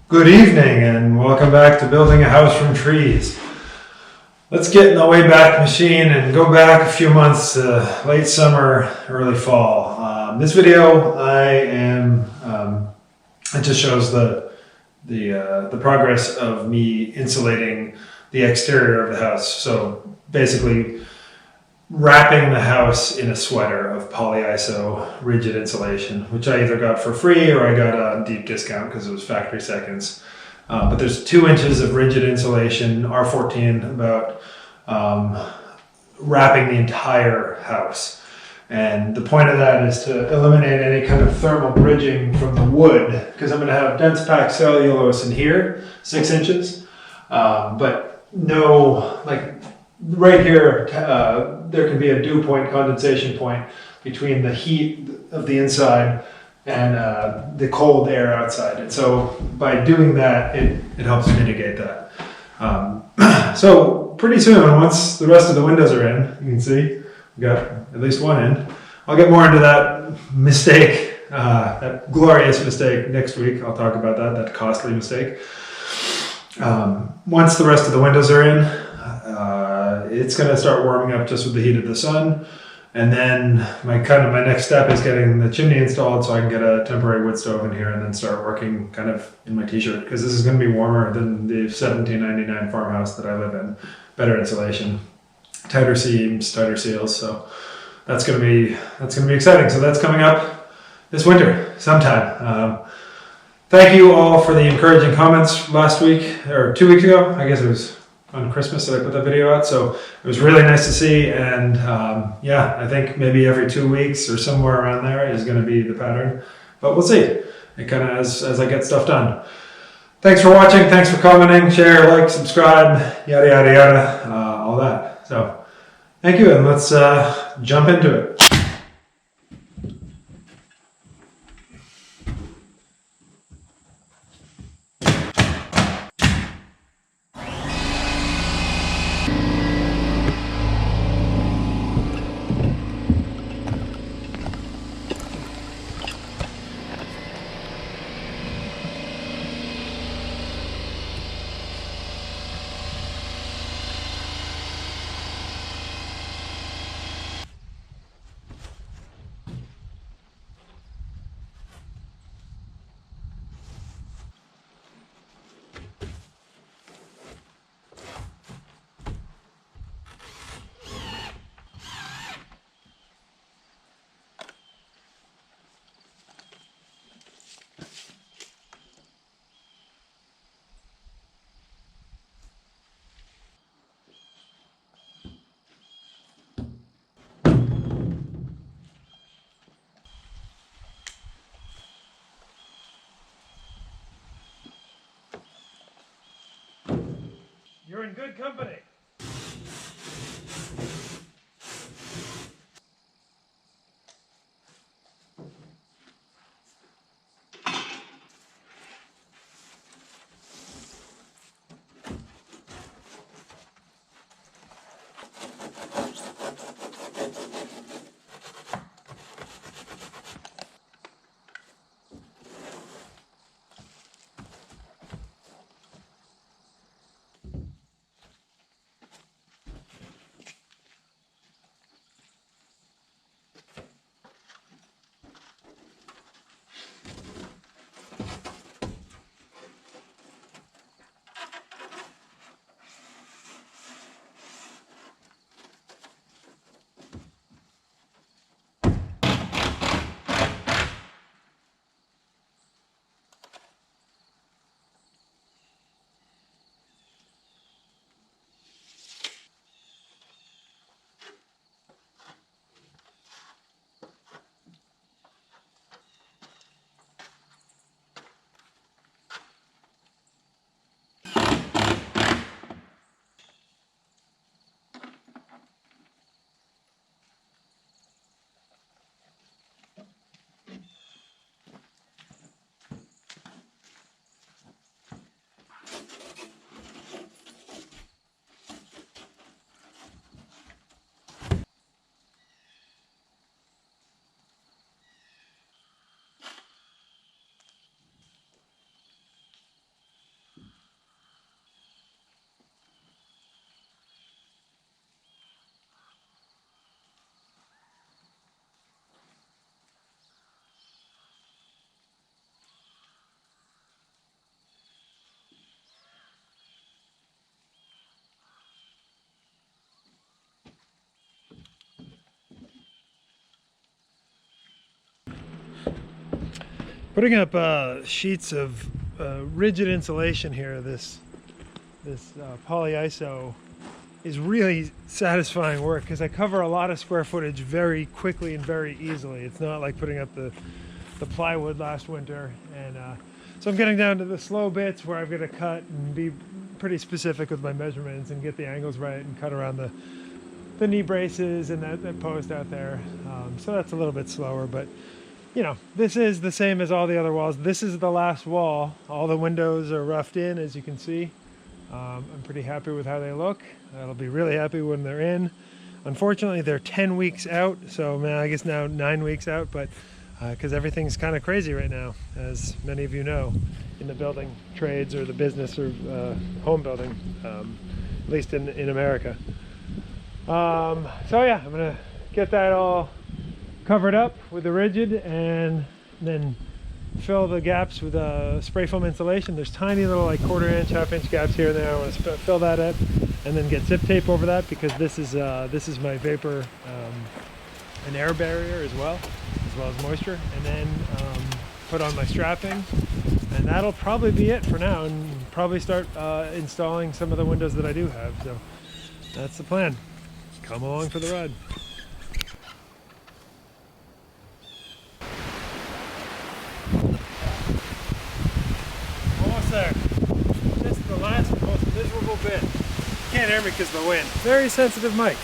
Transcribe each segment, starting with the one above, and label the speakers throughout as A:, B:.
A: Good evening and welcome back to Building a House from Trees. Let's get in the Wayback Machine and go back a few months, late summer, early fall. This video it just shows the progress of me insulating the exterior of the house. So basically wrapping the house in a sweater of polyiso rigid insulation, which I either got for free or I got a deep discount because it was factory seconds. But there's 2 inches of rigid insulation, R14, about wrapping the entire house. And the point of that is to eliminate any kind of thermal bridging from the wood, because I'm going to have dense packed cellulose in here, 6 inches, but no, like right here, there can be a dew point, condensation point between the heat of the inside and the cold air outside. And so by doing that, it helps mitigate that. So pretty soon, once the rest of the windows are in, you can see we got at least one in. I'll get more into that mistake, that glorious mistake next week. I'll talk about that costly mistake. Once the rest of the windows are in, it's going to start warming up just with the heat of the sun. And then my next step is getting the chimney installed so I can get a temporary wood stove in here and then start working kind of in my t-shirt, because this is going to be warmer than the 1799 farmhouse that I live in. Better insulation, tighter seams, tighter seals. So that's going to be exciting. So that's coming up this winter sometime. Thank you all for the encouraging comments last week or 2 weeks ago. I guess it was on Christmas that I put that video out. So it was really nice to see. And yeah, I think maybe every 2 weeks or somewhere around there is going to be the pattern, but we'll see. It kind of as I get stuff done. Thanks for watching. Thanks for commenting, share, like, subscribe, yada, yada, yada, all that. So thank you. And let's jump into it. You're in good company. Putting up sheets of rigid insulation here, this polyiso, is really satisfying work because I cover a lot of square footage very quickly and very easily. It's not like putting up the plywood last winter, and so I'm getting down to the slow bits where I've got to cut and be pretty specific with my measurements and get the angles right and cut around the knee braces and that post out there. So that's a little bit slower, but you know, this is the same as all the other walls. This is the last wall. All the windows are roughed in, as you can see. I'm pretty happy with how they look. I'll be really happy when they're in. Unfortunately, they're 10 weeks out, so man, I guess now 9 weeks out, but because everything's kind of crazy right now, as many of you know, in the building trades or the business or home building, at least in America. So yeah, I'm gonna get that all covered up with the rigid and then fill the gaps with spray foam insulation. There's tiny little like 1/4 inch, 1/2 inch gaps here and there. I want to fill that up and then get zip tape over that because this is my vapor and air barrier as well as moisture, and then put on my strapping, and that'll probably be it for now, and probably start installing some of the windows that I do have. So that's the plan. Come along for the ride. Almost there. This is the last most miserable bit. You can't hear me because of the wind. Very sensitive mic.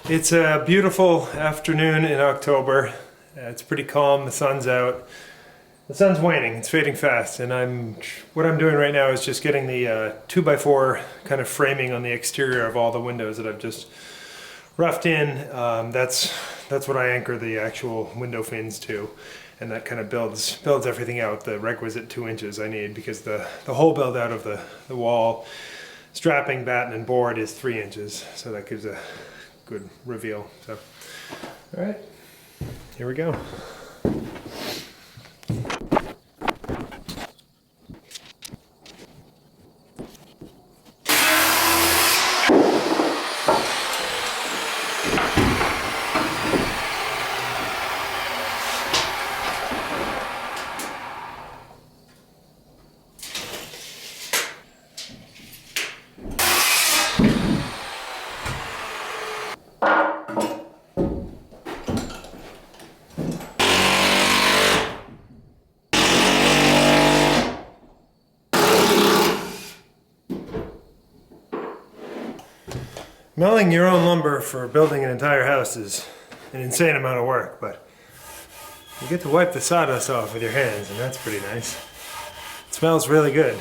A: It's a beautiful afternoon in October. It's pretty calm, the sun's out. The sun's waning, it's fading fast, and what I'm doing right now is just getting the 2x4 kind of framing on the exterior of all the windows that I've just roughed in. That's what I anchor the actual window fins to, and that kind of builds everything out, the requisite 2 inches I need, because the whole build out of the wall, strapping, batten, and board is 3 inches, so that gives a good reveal. So, all right, here we go.
B: Milling your own lumber for building an entire house is an insane amount of work, but you get to wipe the sawdust off with your hands, and that's pretty nice. It smells really good.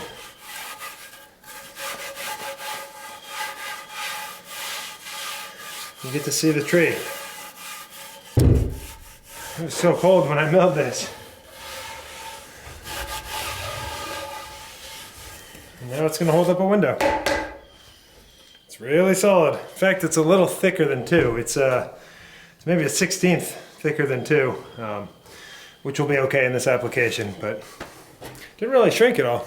B: You get to see the tree. It was so cold when I milled this. And now it's going to hold up a window. It's really solid. In fact, it's a little thicker than 2. It's maybe a 1/16 thicker than 2, which will be okay in this application, but didn't really shrink at all.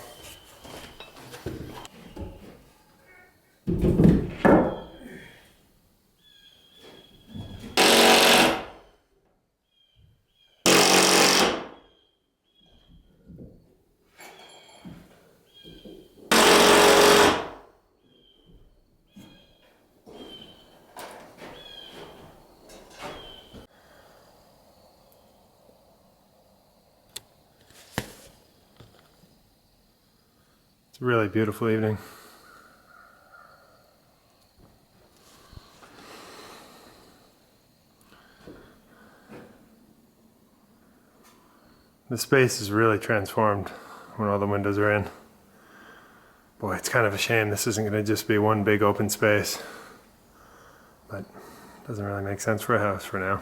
B: It's a really beautiful evening. The space is really transformed when all the windows are in. Boy, it's kind of a shame this isn't going to just be one big open space. But it doesn't really make sense for a house for now.